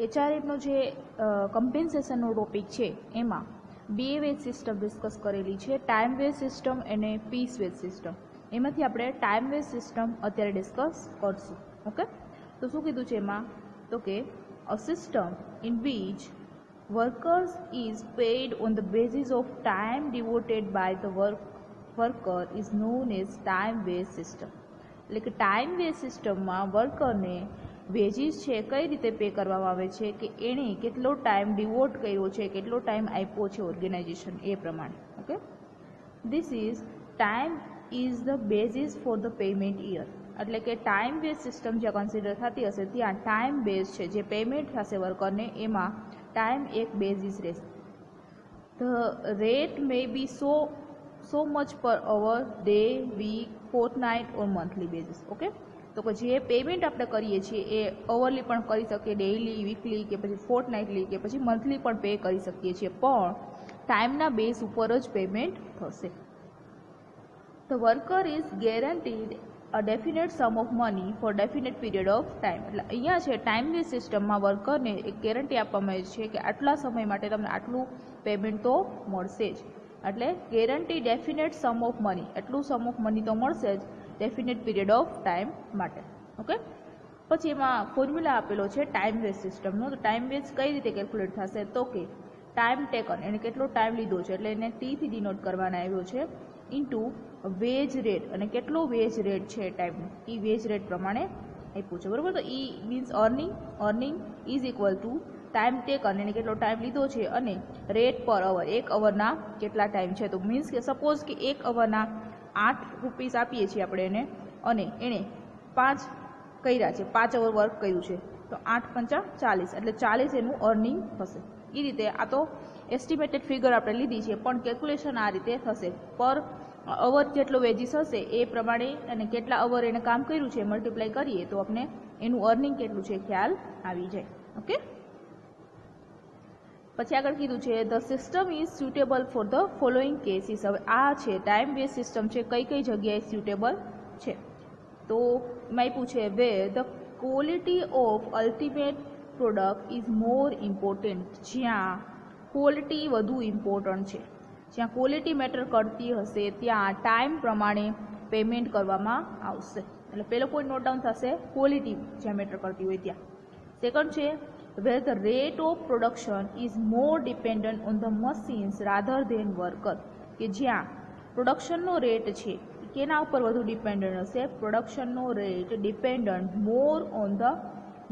HRMનો જે કમ્પેન્સેશનનો ટોપિક છે એમાં બે વેજ સિસ્ટમ ડિસ્કસ કરેલી છે, ટાઈમ વેજ સિસ્ટમ અને પીસ વેજ સિસ્ટમ. એમાંથી આપણે ટાઈમ વેજ સિસ્ટમ અત્યારે ડિસ્કસ કરશું. ઓકે, તો શું કીધું છે એમાં? તો કે a system in which workers is paid on the basis of time devoted by the worker is known as time wage system. એટલે કે ટાઈમ વેજ સિસ્ટમમાં વર્કરને વેજીસ છે કઈ રીતે પે કરવામાં આવે છે કે એણે કેટલો ટાઈમ ડિવોટ કર્યો છે, કેટલો ટાઈમ આપ્યો છે ઓર્ગેનાઇઝેશન એ પ્રમાણે. Okay, this is time is the basis for the payment year. એટલે કે ટાઈમ બેઝ સિસ્ટમ જ્યાં કન્સિડર થતી હશે ત્યાં ટાઈમ બેઝ છે જે પેમેન્ટ થશે વર્કરને એમાં ટાઈમ એક બેઝિસ રહેશે. The rate may be so much per hour, day, week, fortnight or monthly basis. Okay, તો કે જે પેમેન્ટ આપણે કરીએ છીએ એ અવરલી પણ કરી શકીએ, ડેઇલી, વીકલી કે પછી ફોર્ટનાઇટલી કે પછી મંથલી પણ પે કરી શકીએ છીએ, પણ ટાઈમના બેઝ ઉપર જ પેમેન્ટ થશે. The worker is guaranteed a definite sum of money for definite period of time. એટલે અહીંયા છે ટાઈમ બેઝ સિસ્ટમમાં વર્કરને એક ગેરંટી આપવામાં આવે છે કે આટલા સમય માટે તમને આટલું પેમેન્ટ તો મળશે જ. એટલે guarantee definite sum of money, એટલું સમ ઓફ મની તો મળશે જ ડેફિનેટ પીરિયડ ઓફ ટાઈમ માટે. ઓકે, પછી એમાં ફોર્મ્યુલા આપેલો છે ટાઈમ વેજ સિસ્ટમનો. તો ટાઈમ વેજ કઈ રીતે કેલ્ક્યુલેટ થશે? તો કે ટાઈમ ટેકન, એને કેટલો ટાઈમ લીધો છે એટલે એને ટીથી ડિનોટ કરવાના આવ્યો છે, ઇન્ટુ વેજ રેટ, અને કેટલો વેજ રેટ છે ટાઈમનો એ વેજ રેટ પ્રમાણે આપ્યું છે. બરાબર, તો E means earning is equal to time taken, એને કેટલો ટાઈમ લીધો છે, અને રેટ પર અવર, એક અવરના કેટલા ટાઈમ છે. તો મીન્સ કે સપોઝ કે એક અવરના 8 રૂપીસ આપીએ છીએ આપણે એને, અને એણે 5 કર્યા છે, 5 અવર વર્ક કર્યું છે, તો 8 પંચા 40, એટલે 40 એનું અર્નિંગ થશે. એ રીતે આ તો એસ્ટિમેટેડ ફિગર આપણે લીધી છે, પણ કેલ્ક્યુલેશન આ રીતે થશે. પર અવર જેટલો વેજીસ હશે એ પ્રમાણે અને કેટલા અવર એને કામ કર્યું છે મલ્ટીપ્લાય કરીએ તો આપણે એનું અર્નિંગ કેટલું છે ખ્યાલ આવી જાય. ઓકે, પછી આગળ કીધું છે the system is suitable for the following cases. હવે આ છે ટાઈમ બેઝ સિસ્ટમ છે, કઈ કઈ જગ્યાએ સ્યુટેબલ છે. તો એમાં આપ્યું છે where the quality of ultimate product is more important. જ્યાં ક્વોલિટી વધુ ઇમ્પોર્ટન્ટ છે, જ્યાં ક્વોલિટી મેટર કરતી હશે ત્યાં ટાઈમ પ્રમાણે પેમેન્ટ કરવામાં આવશે. એટલે પહેલો પોઈન્ટ નોટ ડાઉન થશે, ક્વોલિટી જ્યાં મેટર કરતી હોય ત્યાં. સેકન્ડ છે where the rate of production is more dependent on the machines rather than worker. કે જ્યાં પ્રોડક્શનનો રેટ છે કેના ઉપર વધુ ડિપેન્ડન્ટ હશે? પ્રોડક્શનનો rate dependent more on the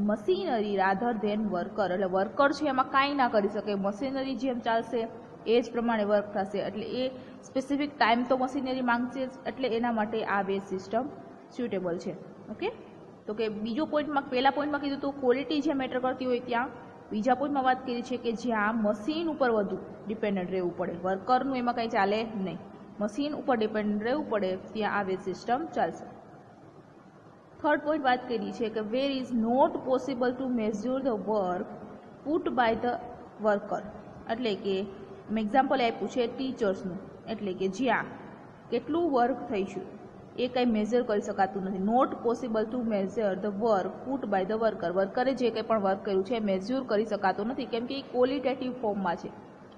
machinery rather than worker. એટલે વર્કર છે એમાં કાંઈ ના કરી શકે, મશીનરી જેમ ચાલશે એ જ પ્રમાણે વર્ક થશે. એટલે એ સ્પેસિફિક ટાઈમ તો મશીનરી માંગશે જ, એટલે એના માટે આ બેઝ સિસ્ટમ સ્યુટેબલ છે. ઓકે, તો કે બીજો પોઈન્ટમાં, પહેલા પોઈન્ટમાં કીધું તો ક્વોલિટી જે મેટર કરતી હોય ત્યાં, બીજા પોઈન્ટમાં વાત કરી છે કે જ્યાં મશીન ઉપર વધુ ડિપેન્ડન્ટ રહેવું પડે, વર્કરનું એમાં કંઈ ચાલે નહીં, મશીન ઉપર ડિપેન્ડન્ટ રહેવું પડે ત્યાં આ બેઝ સિસ્ટમ ચાલશે. થર્ડ પોઈન્ટ વાત કરી છે કે where is not possible to measure the work put by the worker. એટલે કે એક્ઝામ્પલ આપ્યું છે ટીચર્સનું, એટલે કે જ્યાં કેટલું વર્ક થઈશું એ કંઈ મેઝર કરી શકાતું નથી. Not possible to measure the work put by the worker. વર્કરે જે કંઈ પણ વર્ક કર્યું છે મેઝર કરી શકાતું નથી, કેમ કે એ ક્વોલિટેટિવ ફોર્મમાં છે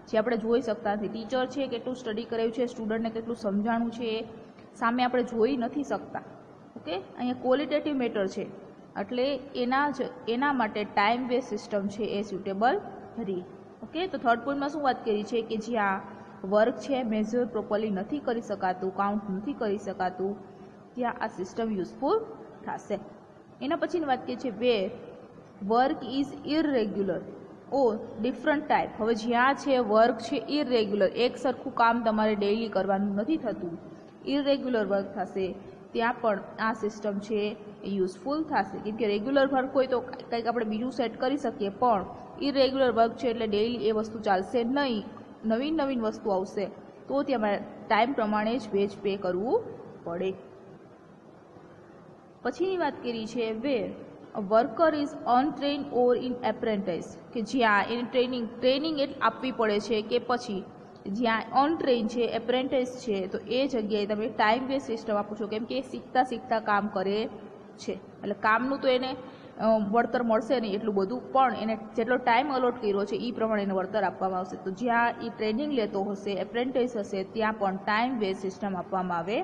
જે આપણે જોઈ શકતા નથી. ટીચર છે કેટલું સ્ટડી કરાયું છે, સ્ટુડન્ટને કેટલું સમજાણું છે એ સામે આપણે જોઈ નથી શકતા. ઓકે, અહીંયા ક્વોલિટેટિવ મેટર છે, એટલે એના માટે ટાઈમ બેઝ સિસ્ટમ છે એ સ્યુટેબલ રહી. ઓકે, તો થર્ડ પોઈન્ટમાં શું વાત કરી છે કે જ્યાં વર્ક છે મેઝર પ્રોપરલી નથી કરી શકાતું, કાઉન્ટ નથી કરી શકાતું, ત્યાં આ સિસ્ટમ યુઝફુલ થશે. એના પછીની વાત કરીએ છીએ where work is irregular or different type. હવે જ્યાં છે વર્ક છે ઇરરેગ્યુલર, એક સરખું કામ તમારે ડેઇલી કરવાનું નથી થતું, ઇરરેગ્યુલર વર્ક થશે, ત્યાં પણ આ સિસ્ટમ છે એ યુઝફુલ થશે. કેમ કે રેગ્યુલર વર્ક હોય તો કંઈક આપણે બીજું સેટ કરી શકીએ, પણ ઇરરેગ્યુલર વર્ક છે એટલે ડેઇલી એ વસ્તુ ચાલશે નહીં, નવીન વસ્તુ આવશે તો ત્યાં ટાઈમ પ્રમાણે જ વેજ પે કરવું પડે. પછીની વાત કરી છે where worker is untrained or in apprentice. કે જ્યાં એને ટ્રેનિંગ આપવી પડે છે, કે પછી જ્યાં અનટ્રેન છે, એપ્રેન્ટિસ છે, તો એ જગ્યાએ તમે ટાઈમ બેઝ સિસ્ટમ આપો છો, કેમ કે એ શીખતા કામ કરે છે. એટલે કામનું તો એને વળતર મળશે નહીં એટલું બધું, પણ એને જેટલો ટાઈમ અલોટ કર્યો છે એ પ્રમાણે એને વળતર આપવામાં આવશે. તો જ્યાં એ ટ્રેનિંગ લેતો હશે, એપ્રેન્ટિસ હશે, ત્યાં પણ ટાઈમ વેજ સિસ્ટમ આપવામાં આવે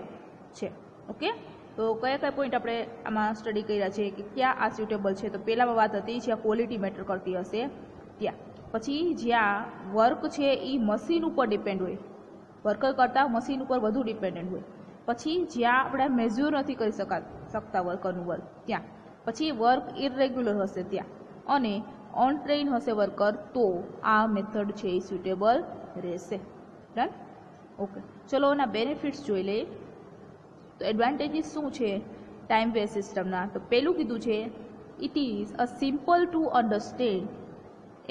છે. ઓકે, તો કયા કયા પોઈન્ટ આપણે આમાં સ્ટડી કર્યા છે કે ક્યાં આ સ્યુટેબલ છે? તો પહેલામાં વાત હતી જ્યાં ક્વોલિટી મેટર કરતી હશે ત્યાં. પછી જ્યાં વર્ક છે એ મશીન ઉપર ડિપેન્ડ હોય, વર્કર કરતાં મશીન ઉપર વધુ ડિપેન્ડન્ટ હોય. પછી જ્યાં આપણે મેઝ્યોર નથી કરી શકતા વર્કરનું વર્ક ત્યાં. પછી વર્ક ઇરેગ્યુલર હશે ત્યાં, અને અનટ્રેઇન હશે વર્કર, તો આ મેથડ છે એ સ્યુટેબલ રહેશે. ડન? ઓકે, ચલો એના બેનિફિટ્સ જોઈ લઈએ. તો એડવાન્ટેજીસ શું છે ટાઈમ વેઝ સિસ્ટમના? તો પહેલું કીધું છે it is a simple to understand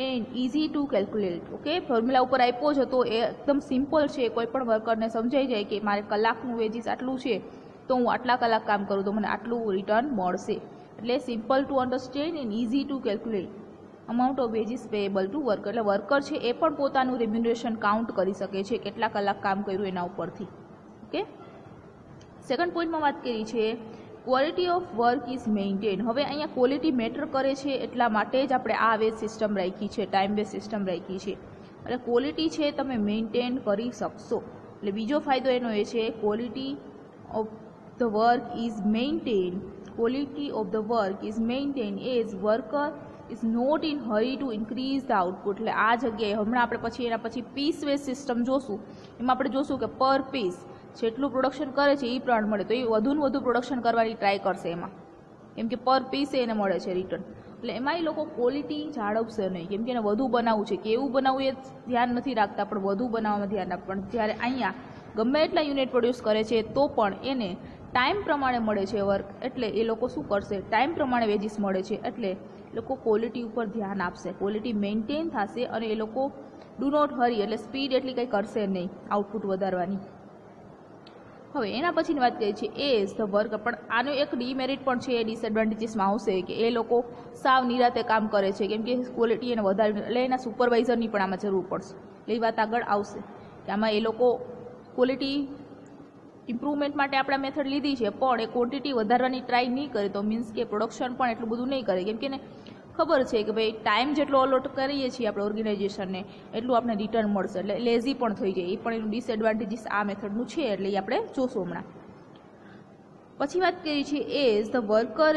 and easy to calculate. Okay, formula ઉપર આપ્યો જ હતો, એ એકદમ સિમ્પલ છે, કોઈ પણ વર્કરને સમજાઈ જાય કે મારે કલાકનું વેજીસ આટલું છે તો હું આટલા કલાક કામ કરું તો મને આટલું રિટર્ન મળશે. એટલે simple to understand and easy to calculate amount of wages payable to worker. એટલે વર્કર છે એ પણ પોતાનું રેમ્યુનરેશન કાઉન્ટ કરી શકે છે, કેટલા કલાક કામ કર્યું એના ઉપરથી. ઓકે, સેકન્ડ પોઈન્ટમાં વાત કરી છે quality of work is maintain. હવે અહીંયા ક્વોલિટી મેટર કરે છે એટલા માટે જ આપણે આ વેજ સિસ્ટમ રાખી છે, ટાઈમ વેજ સિસ્ટમ રાખી છે. એટલે ક્વોલિટી છે તમે મેઇન્ટેન કરી શકશો. એટલે બીજો ફાયદો એનો એ છે quality of the work is maintain. Quality of the work is maintain as worker is not in hurry to increase the output. એટલે આ જગ્યાએ હમણાં આપણે પછી એના પછી પીસ વેજ સિસ્ટમ જોશું, એમાં આપણે જોશું કે પર પીસ જેટલું પ્રોડક્શન કરે છે એ પ્રમાણે મળે, તો એ વધુ ને વધુ પ્રોડક્શન કરવાની ટ્રાય કરશે એમાં, કેમ કે પર પીસે એને મળે છે રિટર્ન. એટલે એમાં એ લોકો ક્વોલિટી જાળવશે નહીં, કેમ કે એને વધુ બનાવવું છે, કેવું બનાવવું એ ધ્યાન નથી રાખતા, પણ વધુ બનાવવામાં ધ્યાન રાખે. પણ જ્યારે અહીંયા ગમે એટલા યુનિટ પ્રોડ્યુસ કરે છે તો પણ એને ટાઈમ પ્રમાણે મળે છે વર્ક, એટલે એ લોકો શું કરશે, ટાઈમ પ્રમાણે વેજીસ મળે છે, એટલે લોકો ક્વોલિટી ઉપર ધ્યાન આપશે, ક્વોલિટી મેન્ટેન થશે, અને એ લોકો ડુ નોટ હરી, એટલે સ્પીડ એટલી કંઈ કરશે નહીં આઉટપુટ વધારવાની. હવે એના પછીની વાત કરીએ છીએ એઝ ધ વર્ક. પણ આનો એક ડીમેરિટ પણ છે, એ ડિસએડવાન્ટેજીસમાં આવશે કે એ લોકો સાવ નિરાતે કામ કરે છે, કેમ કે ક્વોલિટી એને વધારે, એટલે એના સુપરવાઇઝરની પણ આમાં જરૂર પડશે. એટલે એ વાત આગળ આવશે કે આમાં એ લોકો ક્વોલિટી ઇમ્પ્રુવમેન્ટ માટે આપણે મેથડ લીધી છે, પણ એ ક્વોન્ટિટી વધારવાની ટ્રાય નહીં કરે, તો મીન્સ કે પ્રોડક્શન પણ એટલું બધું નહીં કરે, કેમ કે એને ખબર છે કે ભાઈ ટાઈમ જેટલો અલોટ કરીએ છીએ આપણે ઓર્ગેનાઇઝેશનને એટલું આપણે રિટર્ન મળશે, એટલે લેઝી પણ થઈ જાય. એ પણ એનું ડિસએડવાન્ટેજીસ આ મેથડનું છે, એટલે એ આપણે જોશું હમણાં. પછી વાત કરી છે as the worker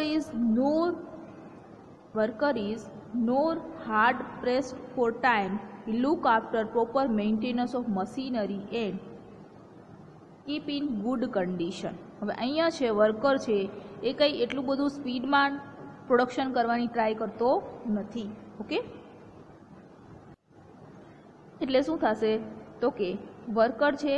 is nor hard pressed for time, look after proper maintenance of machinery and keep in good condition. હવે અહીંયા છે વર્કર છે એ કંઈ એટલું બધું સ્પીડમાં પ્રોડક્શન કરવાની ટ્રાય કરતો નથી. ઓકે, એટલે શું થશે તો કે વર્કર છે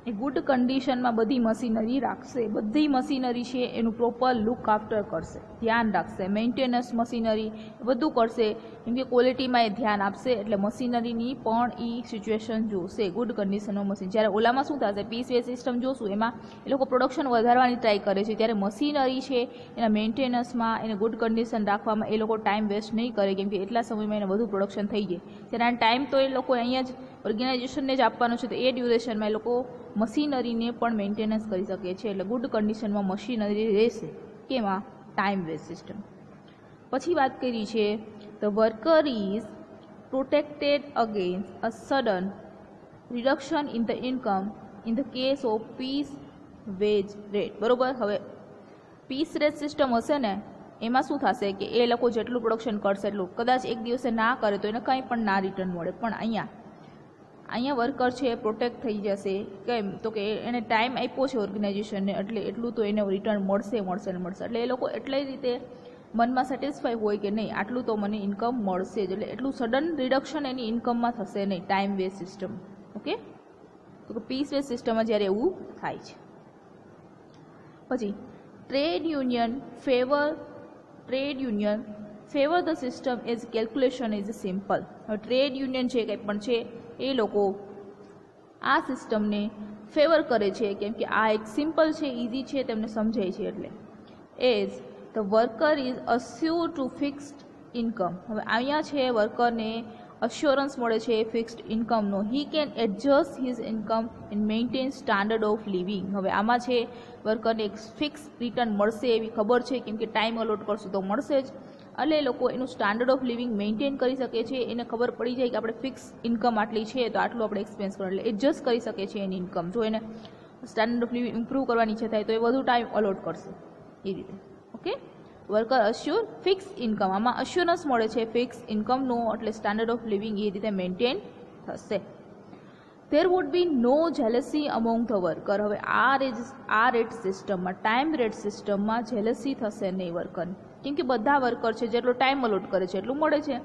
એ ગુડ કન્ડિશનમાં બધી મશીનરી રાખશે, બધી મશીનરી છે એનું પ્રોપર લુક આફ્ટર કરશે, ધ્યાન રાખશે, મેન્ટેનન્સ મશીનરી બધું કરશે, કેમ કે ક્વોલિટીમાં એ ધ્યાન આપશે, એટલે મશીનરીની પણ એ સિચ્યુએશન જોશે, ગુડ કન્ડિશનનો મશીન. જ્યારે ઓલામાં શું થશે, પીસ વેજ સિસ્ટમ જોશું, એમાં એ લોકો પ્રોડક્શન વધારવાની ટ્રાય કરે છે, ત્યારે મશીનરી છે એના મેન્ટેનન્સમાં, એને ગુડ કન્ડિશન રાખવામાં એ લોકો ટાઈમ વેસ્ટ નહીં કરે, કેમ કે એટલા સમયમાં એને વધુ પ્રોડક્શન થઈ જાય. ત્યારે ટાઈમ તો એ લોકો અહીંયા જ ઓર્ગેનાઇઝેશનને જ આપવાનો છે, તો એ ડ્યુરેશનમાં એ લોકો મશીનરીને પણ મેન્ટેનન્સ કરી શકે છે, એટલે ગુડ કન્ડિશનમાં મશીનરી રહેશે. કેમાં? Time wages system. પછી વાત કરી છે the worker is protected against a sudden reduction in the income in the case of piece wage rate. બરાબર, હવે પીસ રેટ સિસ્ટમ હશે ને એમાં શું થશે કે એ લોકો જેટલું પ્રોડક્શન કરશે એટલું, કદાચ એક દિવસે ના કરે તો એને કંઈ પણ ના રિટર્ન મળે, પણ અહીંયા વર્કર છે એ પ્રોટેક્ટ થઈ જશે. કેમ? તો કે એને ટાઈમ આપ્યો છે ઓર્ગેનાઇઝેશનને, એટલે એટલું તો એને રિટર્ન મળશે. એટલે એ લોકો એટલી રીતે મનમાં સેટિસ્ફાઈ હોય કે નહીં આટલું તો મને ઇન્કમ મળશે જ, એટલે એટલું સડન રિડક્શન એની ઇન્કમમાં થશે નહીં ટાઈમ વેઝ સિસ્ટમ. ઓકે, તો પીસ વેઝ સિસ્ટમમાં જ્યારે એવું થાય છે. પછી trade union favour the system as calculation is simple. હવે ટ્રેડ યુનિયન છે કંઈ પણ છે એ લોકો આ સિસ્ટમને ફેવર કરે છે, કેમ કે આ એક સિમ્પલ છે, ઇઝી છે, તેમને સમજાય છે. એટલે as the worker is assure to fixed income. હવે અહીંયા છે વર્કરને અશ્યોરન્સ મળે છે ફિક્સ્ડ ઇન્કમનો. He can adjust his income and maintain standard of living. હવે આમાં છે વર્કરને એક ફિક્સ રિટર્ન મળશે એવી ખબર છે, કેમ કે ટાઈમ અલોટ કરશું તો મળશે જ. એટલે એ લોકો એનું સ્ટાન્ડર્ડ ઓફ લિવિંગ મેન્ટેન કરી શકે છે. એને ખબર પડી જાય કે આપણે ફિક્સ ઇન્કમ આટલી છે તો આટલું આપણે એક્સપેન્સ કરવાનું, એટલે એડજસ્ટ કરી શકે છે એની ઇન્કમ. જો એને સ્ટાન્ડર્ડ ઓફ લિવિંગ ઇમ્પ્રૂવ કરવાની ઈચ્છા થાય તો એ વધુ ટાઈમ અલોટ કરશે એ રીતે. Okay, worker અશ્યોર fix income. આમાં અશ્યોરન્સ મળે છે ફિક્સ ઇન્કમનો, એટલે સ્ટાન્ડર્ડ ઓફ લિવિંગ એ રીતે મેન્ટેન થશે. There would be no jealousy among the worker. હવે આ રેટ સિસ્ટમમાં, ટાઈમ રેટ સિસ્ટમમાં જેલસી થશે નહીં વર્કરની, કેમ કે બધા વર્કર છે જેટલો ટાઈમ અલોટ કરે છે એટલું મળે છે.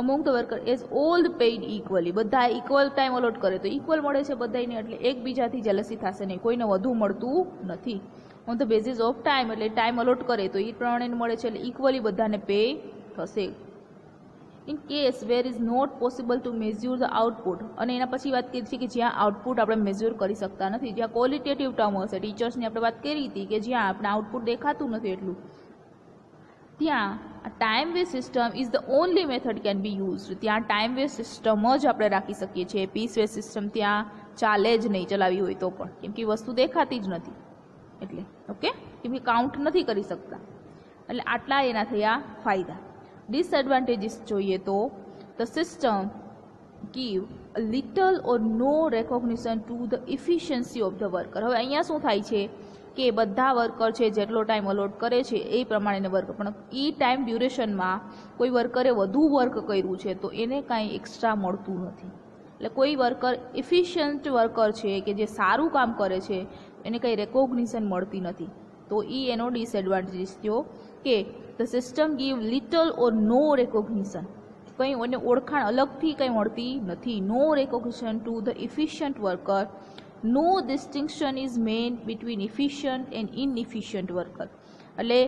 Among the worker as all paid equally, બધા ઇક્વલ ટાઈમ અલોટ કરે તો ઇક્વલ મળે છે બધાને, એટલે એકબીજાથી જેલસી થશે નહીં, કોઈને વધુ મળતું નથી. On the basis of time, એટલે ટાઈમ અલોટ કરે તો એ પ્રમાણે મળે છે, એટલે ઇક્વલી બધાને પે થશે. In case where is not possible to measure the output, અને એના પછી વાત કરી છે કે જ્યાં આઉટપુટ આપણે મેઝ્યોર કરી શકતા નથી, જ્યાં ક્વોલિટેટિવ ટર્મ હશે, ટીચર્સની આપણે વાત કરી હતી કે જ્યાં આપણે આઉટપુટ દેખાતું નથી એટલું, ત્યાં time waste system is the only method can be used. ત્યાં ટાઈમ વેસ્ટ સિસ્ટમ જ આપણે રાખી શકીએ છીએ. પીસ વેસ્ટ સિસ્ટમ ત્યાં ચાલે જ નહીં ચલાવી હોય તો પણ, કેમ કે વસ્તુ દેખાતી જ નથી એટલે. ઓકે, કેમ કે કાઉન્ટ નથી કરી શકતા. એટલે આટલા એના થયા ફાયદા. ડિસએડવાન્ટેજીસ જોઈએ તો the system give a little or no recognition to the efficiency of the worker. હવે અહીંયા શું થાય છે કે બધા વર્કર છે જેટલો ટાઈમ અલોટ કરે છે એ પ્રમાણે વર્ક, પણ એ ટાઈમ ડ્યુરેશનમાં કોઈ વર્કરે વધુ વર્ક કર્યું છે તો એને કાંઈ એક્સ્ટ્રા મળતું નથી. એટલે કોઈ વર્કર ઇફિશિયન્ટ વર્કર છે કે જે સારું કામ કરે છે એને કંઈ રેકોગ્નિશન મળતી નથી, તો એ એનો ડિસએડવાન્ટેજ થયો કે the system give little or no recognition. કંઈ એને ઓળખાણ અલગથી કંઈ મળતી નથી. No recognition to the efficient worker. No distinction is made between efficient and inefficient worker. એટલે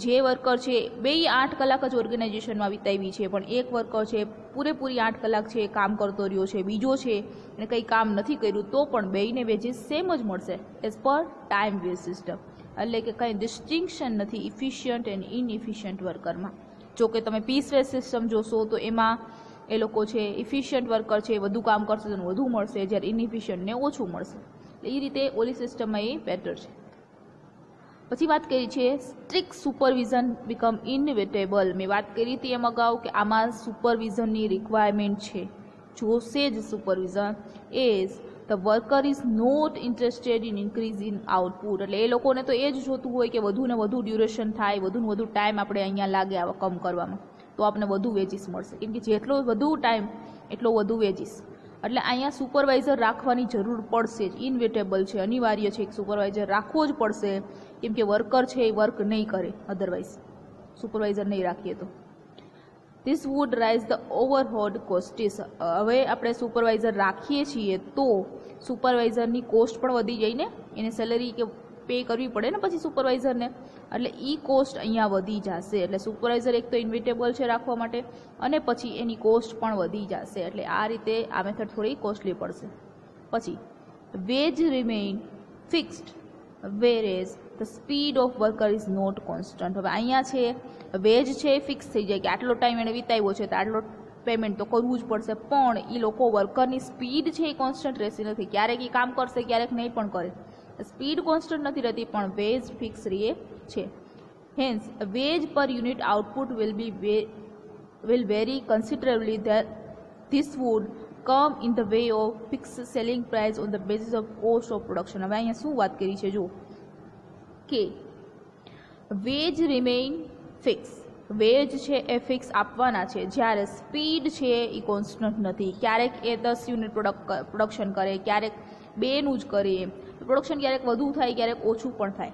જે વર્કર છે 8 કલાક જ ઓર્ગેનાઇઝેશનમાં વિતાવી છે, પણ એક વર્કર છે પૂરેપૂરી 8 કલાક છે કામ કરતો રહ્યો છે, બીજો છે એને કંઈ કામ નથી કર્યું તો પણ બેયને વેજીસ સેમ જ મળશે as per time waste system. એટલે કે કંઈ ડિસ્ટિંક્શન નથી ઇફિશિયન્ટ એન્ડ ઇનઇફિશિયન્ટ વર્કરમાં. જો કે તમે પીસ વેસ્ટ સિસ્ટમ જોશો તો એમાં એ લોકો છે ઇફિશિયન્ટ વર્કર છે વધુ કામ કરશે તો વધુ મળશે, જ્યારે ઇનઇફિશિયન્ટને ઓછું મળશે. એટલે એ રીતે ઓલી સિસ્ટમમાં એ બેટર છે. પછી વાત કરી છે સ્ટ્રિક્ટ સુપરવિઝન બીકમ ઇનવિટેબલ. મેં વાત કરી હતી એમ અગાઉ કે આમાં સુપરવિઝનની રિક્વાયરમેન્ટ છે, જોશે જ supervision. As the worker is not interested in increase in output. એટલે એ લોકોને તો એ જ જોતું હોય કે વધુ ને વધુ ડ્યુરેશન થાય, વધુ ને વધુ ટાઈમ આપણે અહીંયા લાગે આવા કામ કરવામાં તો આપણને વધુ વેજીસ મળશે, કેમ કે જેટલો વધુ ટાઈમ એટલો વધુ વેજીસ. એટલે અહીંયા સુપરવાઇઝર રાખવાની જરૂર પડશે જ, ઇનવિટેબલ છે, અનિવાર્ય છે, એક સુપરવાઇઝર રાખવો જ પડશે, કેમ કે વર્કર છે એ વર્ક નહીં કરે અધરવાઇઝ સુપરવાઇઝર નહીં રાખીએ તો. This would rise the overhead costs. હવે આપણે સુપરવાઇઝર રાખીએ છીએ તો સુપરવાઇઝરની કોસ્ટ પણ વધી જાય ને, એને સેલરી કે પે કરવી પડે ને પછી સુપરવાઇઝરને, એટલે એ કોસ્ટ અહીંયા વધી જશે. એટલે સુપરવાઇઝર એક તો ઇન્વિટેબલ છે રાખવા માટે, અને પછી એની કોસ્ટ પણ વધી જશે. એટલે આ રીતે આ મેથડ થોડી કોસ્ટલી પડશે. પછી wage remain fixed whereas the speed of worker is not constant. હવે અહીંયા છે વેજ છે એ ફિક્સ થઈ જાય કે આટલો ટાઈમ એને વિતાવ્યો છે તો આટલો પેમેન્ટ તો કરવું જ પડશે, પણ એ લોકો વર્કરની સ્પીડ છે એ કોન્સ્ટન્ટ રહેતી નથી. ક્યારેક એ કામ કરશે, ક્યારેક નહીં પણ કરે. સ્પીડ કોન્સ્ટન્ટ નથી રહેતી, પણ વેજ ફિક્સ રહે છે. હેન્સ વેજ પર unit output will vary considerably. This would come in the way of fixed selling price on the basis of cost of production. હવે અહીંયા શું વાત કરી છે જો કે વેજ રિમેઇન ફિક્સ. વેજ છે એ ફિક્સ આપવાના છે, જ્યારે સ્પીડ છે એ કોન્સ્ટન્ટ નથી. ક્યારેક એ 10 યુનિટ પ્રોડક્શન કરે, ક્યારેક 2નું જ કરે, પ્રોડક્શન ક્યારેક વધુ થાય ક્યારેક ઓછું પણ થાય.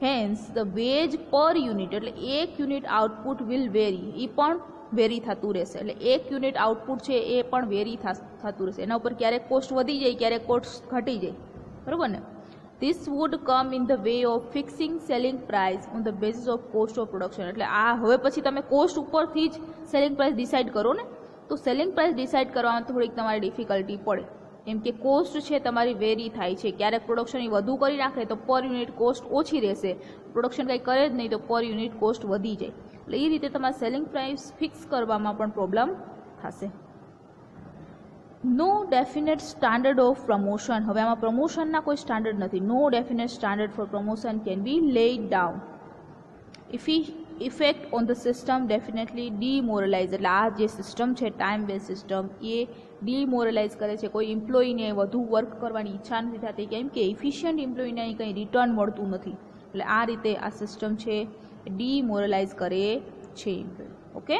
હેન્સ ધ વેજ પર યુનિટ, એટલે એક યુનિટ આઉટપુટ વિલ વેરી, એ પણ વેરી થતું રહેશે. એટલે એક યુનિટ આઉટપુટ છે એ પણ વેરી થતું રહેશે. એના ઉપર ક્યારેક કોસ્ટ વધી જાય, ક્યારેક કોસ્ટ ઘટી જાય, બરાબર ને. This would come in the way of fixing selling price on the basis of cost of production. એટલે આ હવે પછી તમે કોસ્ટ ઉપરથી જ સેલિંગ પ્રાઇસ ડિસાઇડ કરો ને, તો સેલિંગ પ્રાઇસ ડિસાઇડ કરવામાં થોડીક તમારી ડિફિકલ્ટી પડે, એમ કે કોસ્ટ છે તમારી વેરી થાય છે. ક્યારેક પ્રોડક્શન એ વધુ કરી નાખે તો પર યુનિટ કોસ્ટ ઓછી રહેશે, પ્રોડક્શન કંઈ કરે જ નહીં તો પર યુનિટ કોસ્ટ વધી જાય. એટલે એ રીતે તમારે સેલિંગ પ્રાઇસ ફિક્સ કરવામાં પણ પ્રોબ્લેમ થશે. No definite standard of promotion. હવે આમાં પ્રમોશનના કોઈ સ્ટાન્ડર્ડ નથી. No definite standard for promotion can be laid down. Effect on the system definitely demoralize. એટલે આ જે સિસ્ટમ છે ટાઈમ બેઝ સિસ્ટમ એ ડીમોરલાઇઝ કરે છે. કોઈ એમ્પ્લોયીને વધુ વર્ક કરવાની ઈચ્છા નથી થતી, કેમ કે ઇફિશિયન્ટ એમ્પ્લોયીને અહીં કંઈ રિટર્ન મળતું નથી. એટલે આ રીતે આ સિસ્ટમ છે ડીમોરલાઇઝ કરે છે. ઓકે.